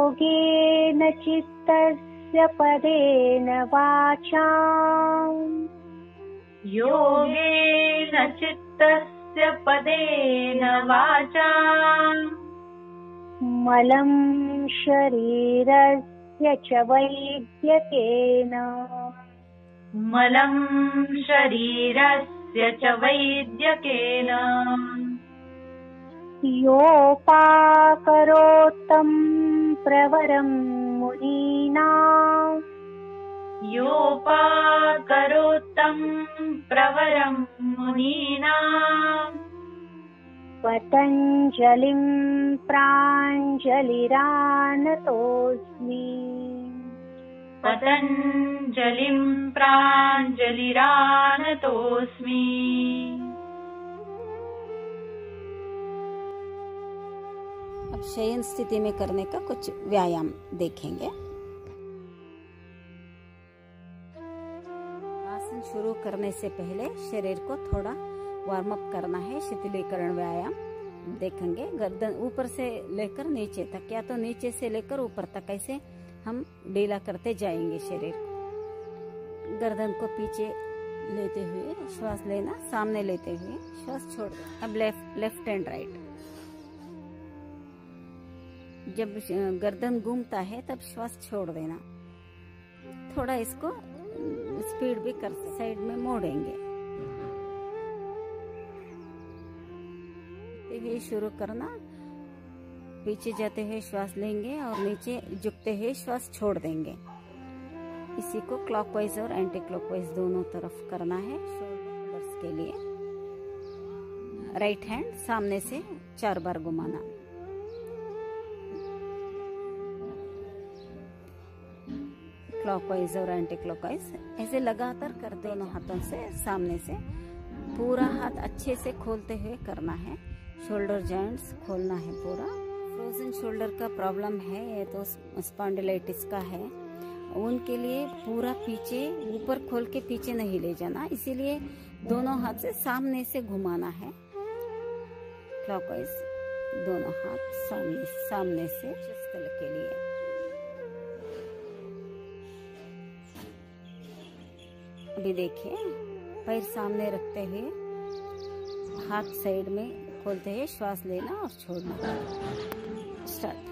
योगेन चित्तस्य पदेन वाचा योगेन चित्तस्य पदेन वाचा मलं शरीरस्य च वैद्यकेन मलं शरीरस्य च वैद्यकेन योपाकरोत्तं प्रवरं मुनीनां योपाकरोत्तं प्रवरं मुनीनां पतञ्जलिं प्राञ्जलिरानतोऽस्मि पतञ्जलिं प्राञ्जलिरानतोऽस्मि। अब शयन स्थिति में करने का कुछ व्यायाम देखेंगे। आसन शुरू करने से पहले शरीर को थोड़ा वार्म अप करना है। शिथिलीकरण व्यायाम देखेंगे। गर्दन ऊपर से लेकर नीचे तक या तो नीचे से लेकर ऊपर तक ऐसे हम ढीला करते जाएंगे शरीर को। गर्दन को पीछे लेते हुए श्वास लेना, सामने लेते हुए श्वास छोड़ देना। अब लेफ्ट एंड राइट। जब गर्दन घूमता है तब श्वास छोड़ देना। थोड़ा इसको स्पीड भी कर साइड में मोड़ेंगे। ये शुरू करना। पीछे जाते हुए श्वास लेंगे और नीचे झुकते हुए श्वास छोड़ देंगे। इसी को क्लॉकवाइज और एंटी क्लॉकवाइज दोनों तरफ करना है। शोल्डर्स के लिए राइट हैंड सामने से 4 बार घुमाना। क्लॉकवाइज और एंटी क्लॉकवाइज ऐसे लगातार कर दोनों हाथों से सामने से। पूरा हाथ अच्छे से खोलते हुए करना है। शोल्डर जॉइंट्स खोलना है पूरा। फ्रोजन शोल्डर का प्रॉब्लम है, ये तो स्पॉन्डिलाइटिस का है। उनके लिए पूरा पीछे ऊपर खोल के पीछे नहीं ले जाना, इसीलिए दोनों हाथ से सामने से घुमाना है। क्लॉकवाइज दोनों हाथ सामने से स्थल के लिए। अभी देखिए, पैर सामने रखते हुए हाथ साइड में खोलते हुए श्वास लेना और छोड़ना। स्टार्ट।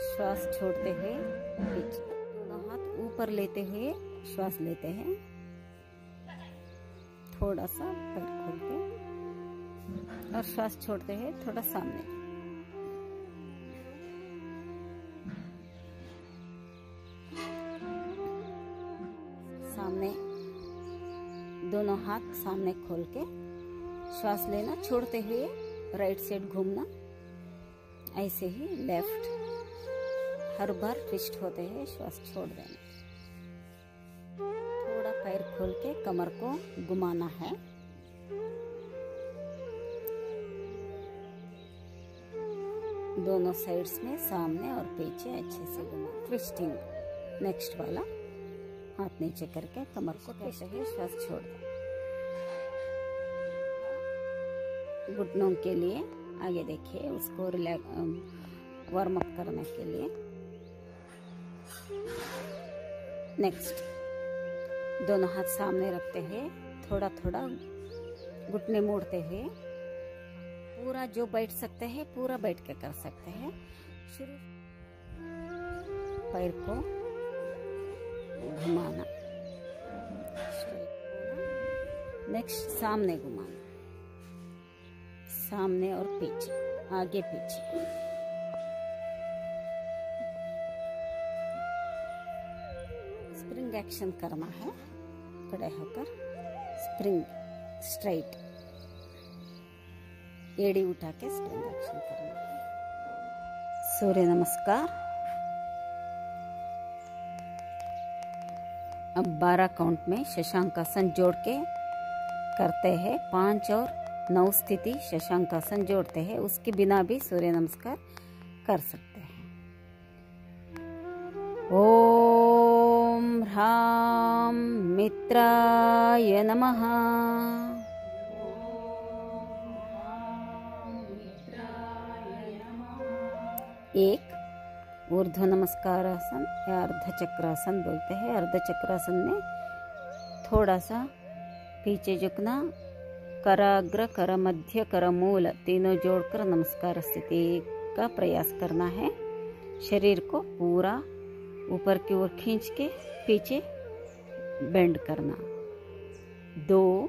श्वास छोड़ते हुए पीछे, दोनों हाथ ऊपर लेते हुए श्वास लेते हैं। थोड़ा सा पैर खोल के और श्वास छोड़ते हुए थोड़ा सामने। सामने दोनों हाथ सामने खोल के श्वास लेना, छोड़ते हुए राइट साइड घूमना। ऐसे ही लेफ्ट हर बार ट्विस्ट होते हुए श्वास छोड़ देना। थोड़ा पैर खोल के कमर को घुमाना है। दोनों साइड्स में सामने और पीछे अच्छे से घुमा। ट्विस्टिंग। नेक्स्ट वाला हाथ नीचे करके कमर को कैसे ही श्वास छोड़ दें। घुटनों के लिए आगे देखिए, उसको वार्म अप करने के लिए। नेक्स्ट, दोनों हाथ सामने रखते हुए थोड़ा थोड़ा घुटने मोड़ते हुए पूरा जो बैठ सकते हैं पूरा बैठ के कर सकते हैं। शुरू पैर को घुमाना। नेक्स्ट सामने घुमाना, सामने और पीछे, आगे पीछे। स्प्रिंग एक्शन करना है। खड़े होकर स्प्रिंग स्ट्राइट, एड़ी उठा के स्प्रिंग एक्शन करना है। सूर्य नमस्कार। अब 12 काउंट में शशांकासन जोड़ के करते हैं। 5 और 9 स्थिति शशांकासन जोड़ते हैं, उसके बिना भी सूर्य नमस्कार कर सकते हैं। ओम ह्रां मित्राय नमः। एक ऊर्ध्व नमस्कार आसन या अर्ध चक्रासन बोलते हैं। अर्ध चक्रासन में थोड़ा सा पीछे झुकना, कराग्र, कर मध्य, कर मूल तीनों जोड़कर नमस्कार स्थिति का प्रयास करना है। शरीर को पूरा ऊपर की ओर खींच के पीछे बेंड करना। 2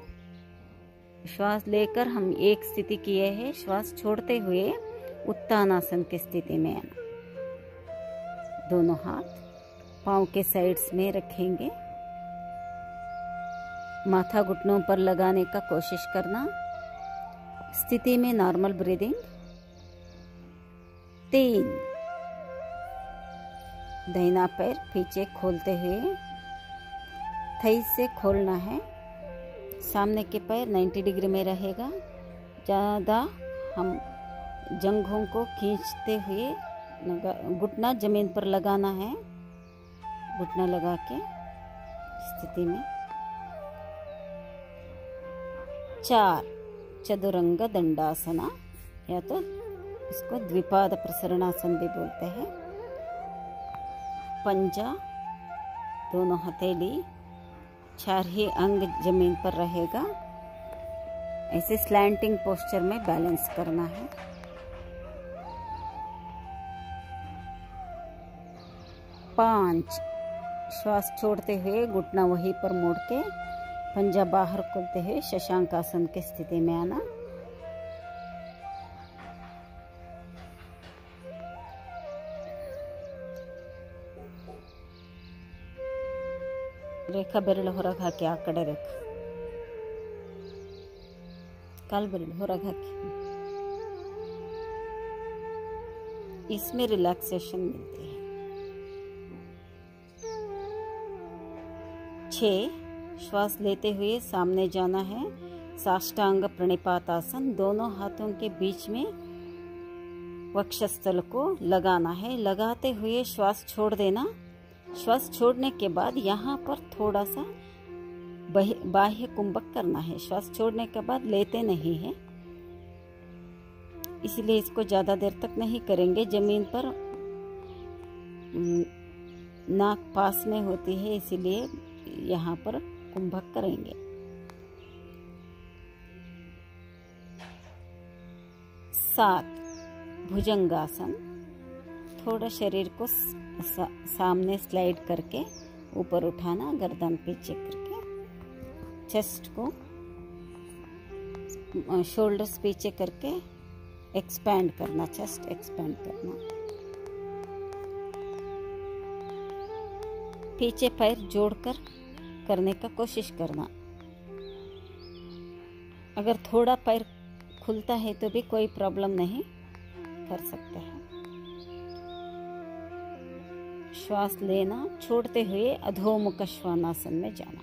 श्वास लेकर हम एक स्थिति किए हैं, श्वास छोड़ते हुए उत्तानासन की स्थिति में आना। दोनों हाथ पांव के साइड्स में रखेंगे, माथा घुटनों पर लगाने का कोशिश करना। स्थिति में नॉर्मल ब्रीदिंग। 3 दाहिना पैर पीछे खोलते हुए थाई से खोलना है। सामने के पैर 90 डिग्री में रहेगा। ज़्यादा हम जंघों को खींचते हुए घुटना जमीन पर लगाना है। घुटना लगा के स्थिति में 4 चतुरंग दंडासना या तो इसको द्विपाद प्रसरणासन भी बोलते हैं। पंजा, दोनों हथेली, 4 ही अंग जमीन पर रहेगा। ऐसे स्लैंटिंग पोस्चर में बैलेंस करना है। 5 श्वास छोड़ते हुए घुटना वहीं पर मोड़ के पंजा बाहर खोलते हुए शशांक आसन की स्थिति में आना। ರೇಖಾ ಬೆರಳು ಹೊರಗೆ ಹಾಕಿ, ಆ ಕಡೆ ರೇಖಾ ಕಾಲು ಬೆರಳು ಹೊರಗೆ ಹಾಕಿ। इसमें रिलैक्सेशन मिलती है। 6 श्वास लेते हुए सामने जाना है। साष्टांग प्रणिपातासन, दोनों हाथों के बीच में वक्षस्थल को लगाना है। लगाते हुए श्वास छोड़ देना। श्वास छोड़ने के बाद यहाँ पर थोड़ा सा बाह्य कुंभक करना है। श्वास छोड़ने के बाद लेते नहीं है, इसलिए इसको ज़्यादा देर तक नहीं करेंगे। जमीन पर नाक पास में होती है, इसीलिए यहाँ पर कुंभक करेंगे। 7 भुजंगासन, थोड़ा शरीर को सामने स्लाइड करके ऊपर उठाना, गर्दन पीछे करके, चेस्ट को शोल्डर्स पीछे करके एक्सपैंड करना, चेस्ट एक्सपैंड करना। पीछे पैर जोड़कर करने का कोशिश करना। अगर थोड़ा पैर खुलता है तो भी कोई प्रॉब्लम नहीं, कर सकते हैं। श्वास लेना, छोड़ते हुए अधोमुख श्वानासन में जाना।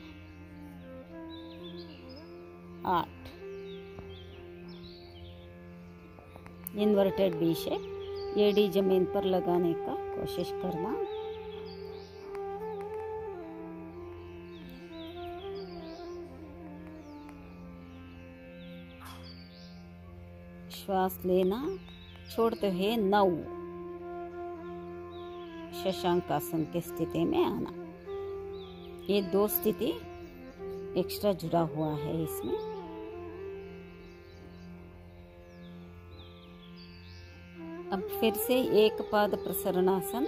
8 इन्वर्टेड बी शेप, एडी जमीन पर लगाने का कोशिश करना। श्वास लेना, छोड़ते हुए 9 शशांक आसन की स्थिति में आना। ये 2 स्थिति एक्स्ट्रा जुड़ा हुआ है इसमें। अब फिर से एक पाद प्रसरणासन,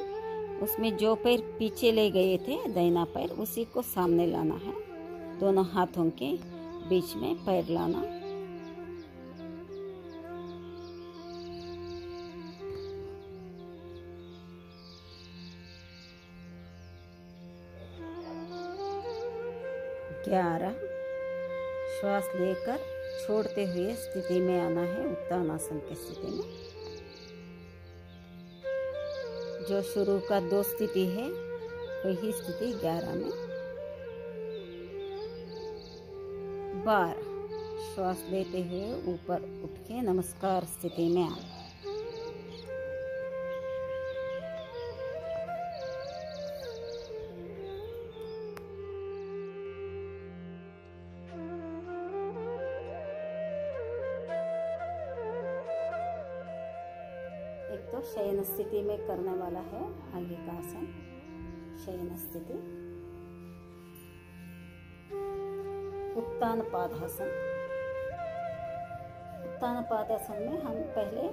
उसमें जो पैर पीछे ले गए थे दाहिना पैर, उसी को सामने लाना है। दोनों हाथों के बीच में पैर लाना। श्वास लेकर छोड़ते हुए स्थिति में आना है, उत्तानासन की स्थिति में। जो शुरू का 2 स्थिति है वही स्थिति 11 में। 12 श्वास लेते हुए ऊपर उठ के नमस्कार स्थिति में आना। एक तो शयन स्थिति में करने वाला है आगे का आसन, शयन स्थिति। उत्तान पादासन। उत्तान पादासन में हम पहले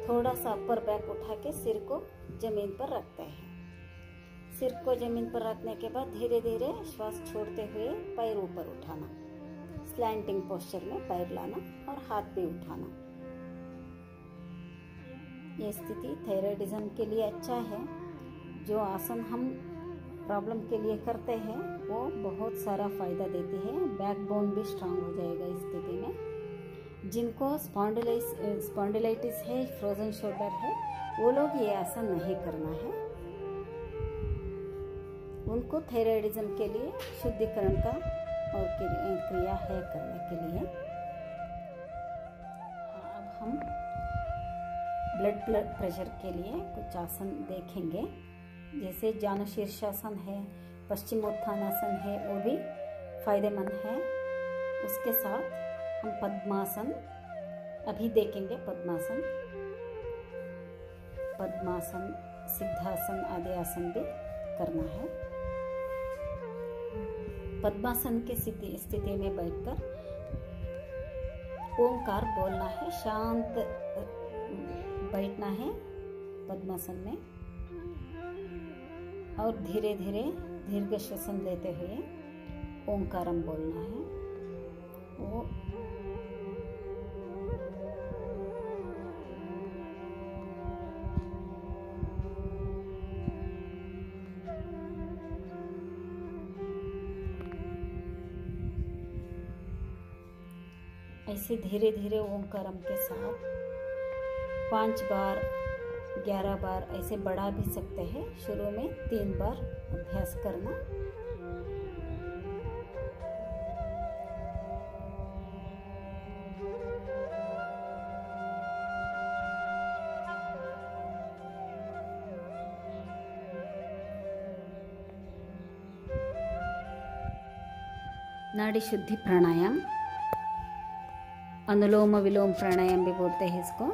थोड़ा सा अपर बैक उठा के सिर को जमीन पर रखते हैं। सिर को जमीन पर रखने के बाद धीरे धीरे श्वास छोड़ते हुए पैर ऊपर उठाना, स्लैंटिंग पोस्चर में पैर लाना और हाथ भी उठाना। ये स्थिति थायराइडिज्म के लिए अच्छा है। जो आसन हम प्रॉब्लम के लिए करते हैं वो बहुत सारा फायदा देती है। बैकबोन भी स्ट्रांग हो जाएगा इस स्थिति में। जिनको स्पॉन्डिलाइटिस है, फ्रोजन शोल्डर है, वो लोग ये आसन नहीं करना है। उनको थायराइडिज्म के लिए शुद्धिकरण का और क्रिया है करने के लिए। अब हम ब्लड प्रेशर के लिए कुछ आसन देखेंगे। जैसे जानु शीर्षासन है, पश्चिमोत्थानासन है, वो भी फायदेमंद है। उसके साथ हम पद्मासन अभी देखेंगे। पद्मासन, सिद्धासन आदि आसन भी करना है। पद्मासन की स्थिति में बैठकर ओंकार बोलना है, शांत बैठना है पद्मासन में और धीरे धीरे दीर्घ श्वसन लेते हुए ओंकारम बोलना है। वो ऐसे धीरे धीरे ओंकारम के साथ 5 बार 11 बार ऐसे बढ़ा भी सकते हैं। शुरू में 3 बार अभ्यास करना। नाड़ी शुद्धि प्राणायाम, अनुलोम विलोम प्राणायाम भी बोलते हैं इसको।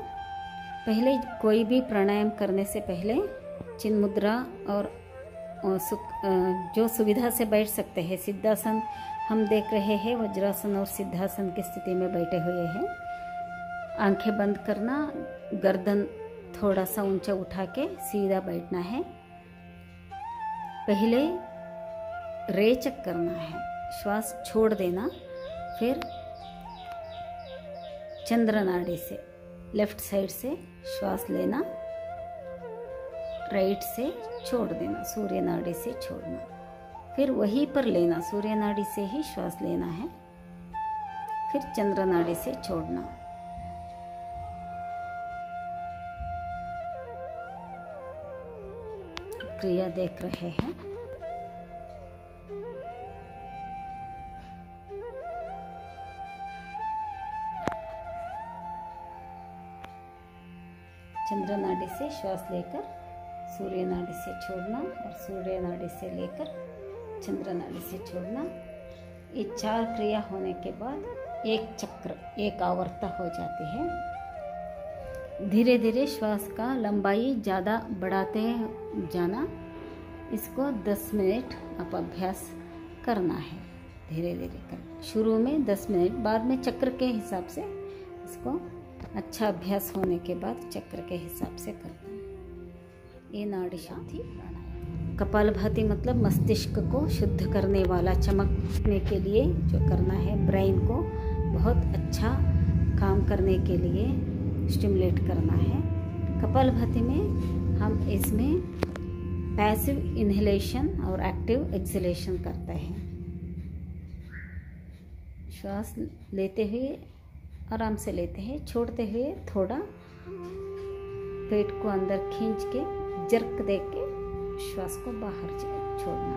पहले कोई भी प्राणायाम करने से पहले चिन्ह मुद्रा और जो सुविधा से बैठ सकते हैं। सिद्धासन हम देख रहे हैं, वज्रासन और सिद्धासन की स्थिति में बैठे हुए हैं। आंखें बंद करना, गर्दन थोड़ा सा ऊंचा उठा के सीधा बैठना है। पहले रेचक करना है, श्वास छोड़ देना, फिर चंद्र नाड़ी से लेफ्ट साइड से श्वास लेना, राइट से छोड़ देना, सूर्य नाड़ी से छोड़ना, फिर वहीं पर लेना, सूर्य नाड़ी से ही श्वास लेना है, फिर चंद्र नाड़ी से छोड़ना। क्रिया देख रहे हैं। चंद्र नाड़ी से श्वास लेकर सूर्य नाड़ी से छोड़ना और सूर्य नाड़ी से लेकर चंद्र नाड़ी से छोड़ना। ये 4 क्रिया होने के बाद एक चक्र, एक आवर्त हो जाती है। धीरे धीरे श्वास का लंबाई ज़्यादा बढ़ाते जाना। इसको 10 मिनट आप अभ्यास करना है, धीरे धीरे कर। शुरू में 10 मिनट, बाद में चक्र के हिसाब से इसको अच्छा अभ्यास होने के बाद चक्र के हिसाब से करना है। ये नाड़ी शुद्धि प्राणायाम। कपालभाति मतलब मस्तिष्क को शुद्ध करने वाला, चमकने के लिए जो करना है, ब्रेन को बहुत अच्छा काम करने के लिए स्टिमुलेट करना है। कपालभाति में हम इसमें पैसिव इनहेलेशन और एक्टिव एक्सहेलेशन करते हैं। श्वास लेते हुए आराम से लेते हैं, छोड़ते हुए थोड़ा पेट को अंदर खींच के जर्क दे के श्वास को बाहर छोड़ना।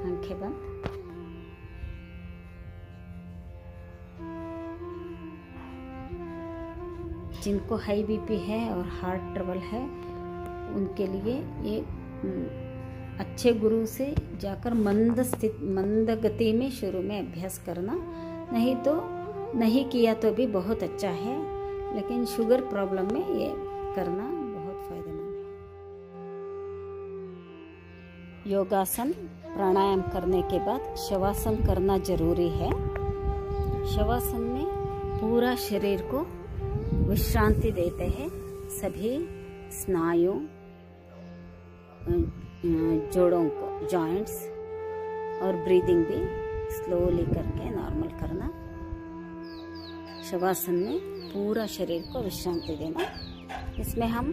आंखें बंद। जिनको हाई बीपी है और हार्ट ट्रबल है उनके लिए ये अच्छे गुरु से जाकर मंद गति में शुरू में अभ्यास करना। नहीं किया तो भी बहुत अच्छा है, लेकिन शुगर प्रॉब्लम में ये करना बहुत फायदा योगासन प्राणायाम करने के बाद शवासन करना जरूरी है। शवासन में पूरा शरीर को विश्रांति देते हैं, सभी स्नायु, जोड़ों को, जॉइंट्स, और ब्रीदिंग भी स्लोली करके नॉर्मल करना। शवासन में पूरा शरीर को विश्रांति देना। इसमें हम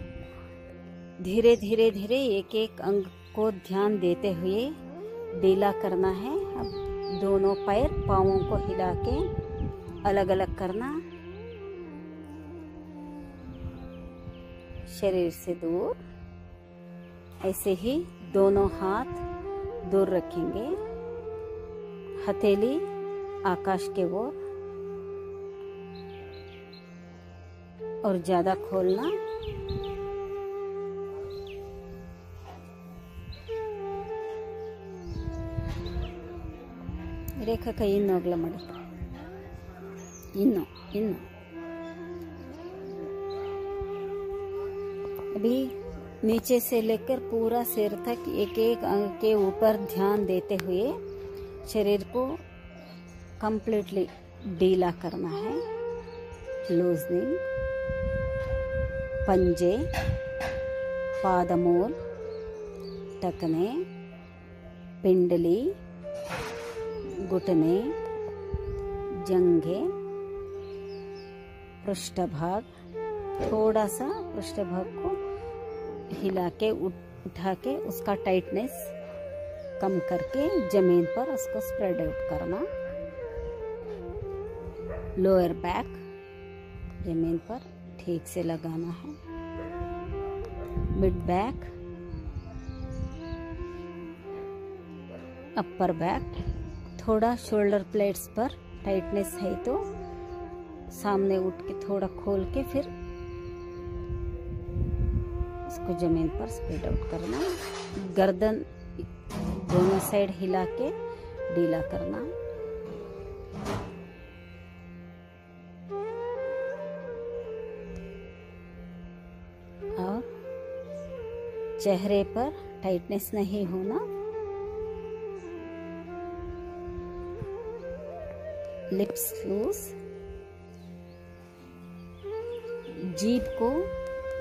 धीरे धीरे धीरे एक एक अंग को ध्यान देते हुए ढीला करना है। अब दोनों पैर पाँवों को हिला के अलग अलग करना, शरीर से दूर। ऐसे ही दोनों हाथ दूर रखेंगे, हथेली आकाश के ओर, और ज्यादा खोलना। ರೇಖಾ ಕೈ ಇನ್ನೂ ಅಗಲ ಮಾಡಿ, ಇನ್ನು अभी नीचे से लेकर पूरा सिर तक एक एक अंग के ऊपर ध्यान देते हुए शरीर को कंप्लीटली ढीला करना है। लूजनिंग, पंजे, पादमूल, टखने, पिंडली, घुटने, जंघे, पृष्ठभाग। थोड़ा सा पृष्ठभाग को हिला के उठा के उसका टाइटनेस कम करके जमीन पर उसको स्प्रेड आउट करना। लोअर बैक जमीन पर ठीक से लगाना है। Mid back, upper back. थोड़ा शोल्डर प्लेट्स पर टाइटनेस है तो सामने उठ के थोड़ा खोल के फिर इसको जमीन पर स्प्रेड आउट करना। गर्दन दोनों साइड हिला के ढीला करना। और चेहरे पर टाइटनेस नहीं होना। Lips loose. जीभ को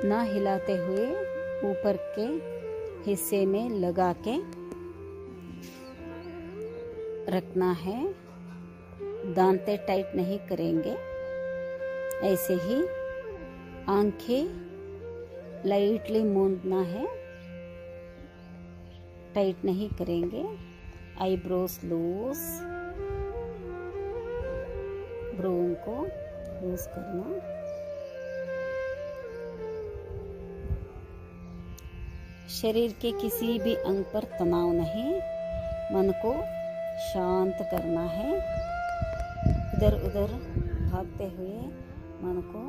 ना हिलाते हुए ऊपर के हिस्से में लगा के रखना है। दांते टाइट नहीं करेंगे। ऐसे ही आंखें लाइटली मूंदना है, टाइट नहीं करेंगे। आईब्रोज लूज, ब्रों को लूज करना। शरीर के किसी भी अंग पर तनाव नहीं, मन को शांत करना है। इधर उधर भागते हुए मन को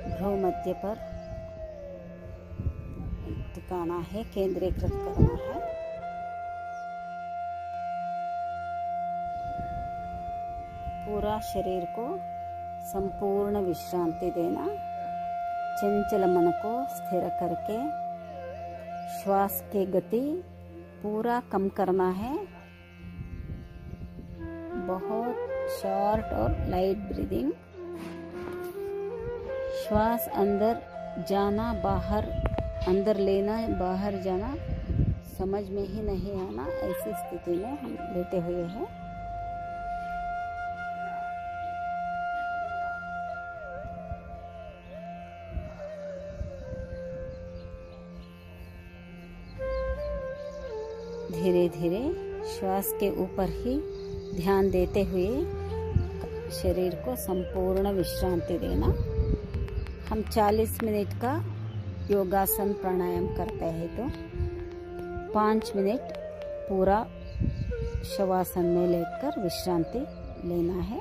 भ्रू मध्य पर टिकाना है, केंद्रीकृत करना है। पूरा शरीर को संपूर्ण विश्रांति देना। चंचल मन को स्थिर करके श्वास की गति पूरा कम करना है। बहुत शॉर्ट और लाइट ब्रीदिंग। श्वास अंदर जाना, बाहर, अंदर लेना, बाहर जाना समझ में ही नहीं आना, ऐसी स्थिति में हम लेटे हुए हैं। धीरे धीरे श्वास के ऊपर ही ध्यान देते हुए शरीर को संपूर्ण विश्रांति देना। हम 40 मिनट का योगासन प्राणायाम करते हैं तो 5 मिनट पूरा शवासन में लेकर विश्रांति लेना है।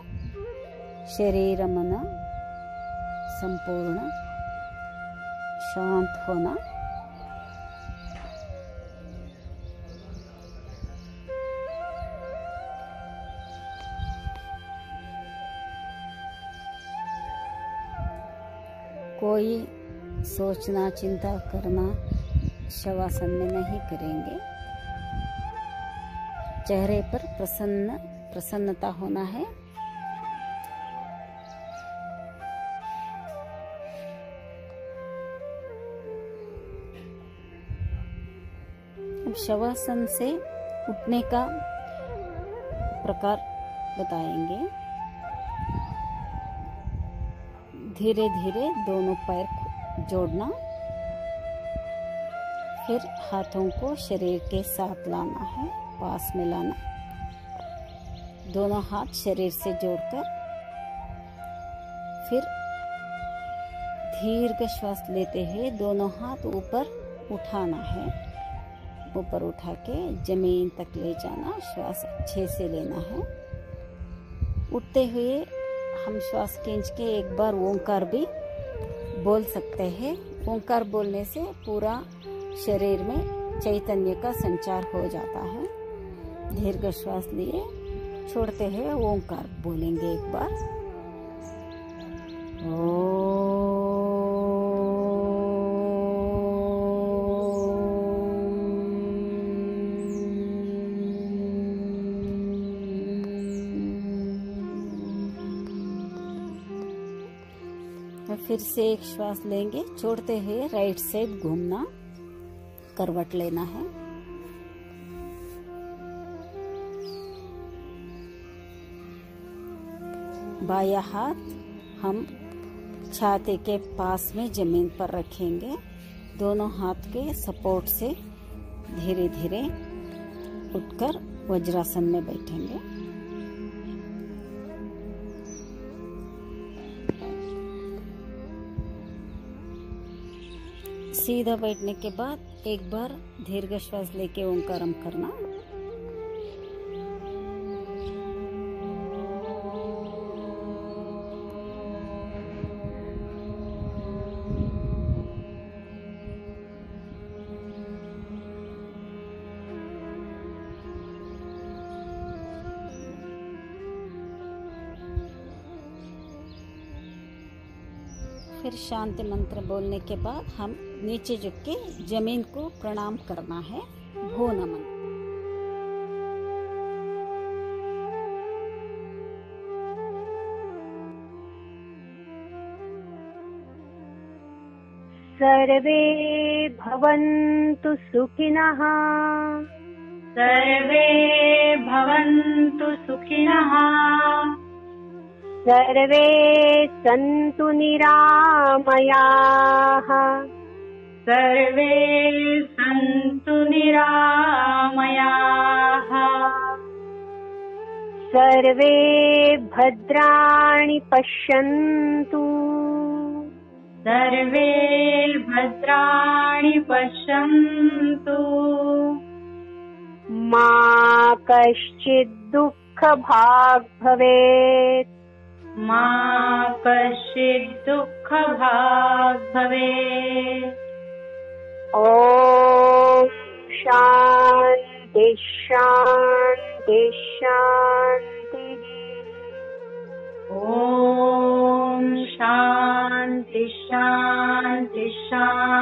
शरीर मन संपूर्ण शांत होना। कोई सोचना, चिंता करना शवासन में नहीं करेंगे। चेहरे पर प्रसन्नता होना है। अब शवासन से उठने का प्रकार बताएंगे। धीरे धीरे दोनों पैर जोड़ना, फिर हाथों को शरीर के साथ लाना है, पास में लाना। दोनों हाथ शरीर से जोड़कर फिर दीर्घ श्वास लेते हुए दोनों हाथ ऊपर उठाना है। ऊपर उठा के जमीन तक ले जाना, श्वास अच्छे से लेना है। उठते हुए हम श्वास खींच के एक बार ओंकार भी बोल सकते हैं। ओंकार बोलने से पूरा शरीर में चैतन्य का संचार हो जाता है। दीर्घ श्वास लिए छोड़ते हैं, ओंकार बोलेंगे एक बार। फिर से एक श्वास लेंगे, छोड़ते हुए राइट साइड घूमना, करवट लेना है। बायां हाथ हम छाती के पास में जमीन पर रखेंगे। दोनों हाथ के सपोर्ट से धीरे धीरे उठकर वज्रासन में बैठेंगे। सीधा बैठने के बाद एक बार दीर्घ श्वास लेके ओंकारम करना। फिर शांति मंत्र बोलने के बाद हम नीचे झुक के जमीन को प्रणाम करना है। भो नमन। सर्वे भवन्तु सुखिनः। सर्वे भवन्तु सुखिनः। सर्वे सन्तु निरामयाः। सर्वे सन्तु निरामयाः। सर्वे भद्राणि पश्यन्तु। सर्वे भद्राणि पश्यन्तु। मा कश्चित् दुःखभाग् भवेत्। मा कश्चित् दुःखभाग् भवेत्। ॐ शान्ति शान्ति शान्तिः। ॐ शान्ति शान्ति शान्तिः।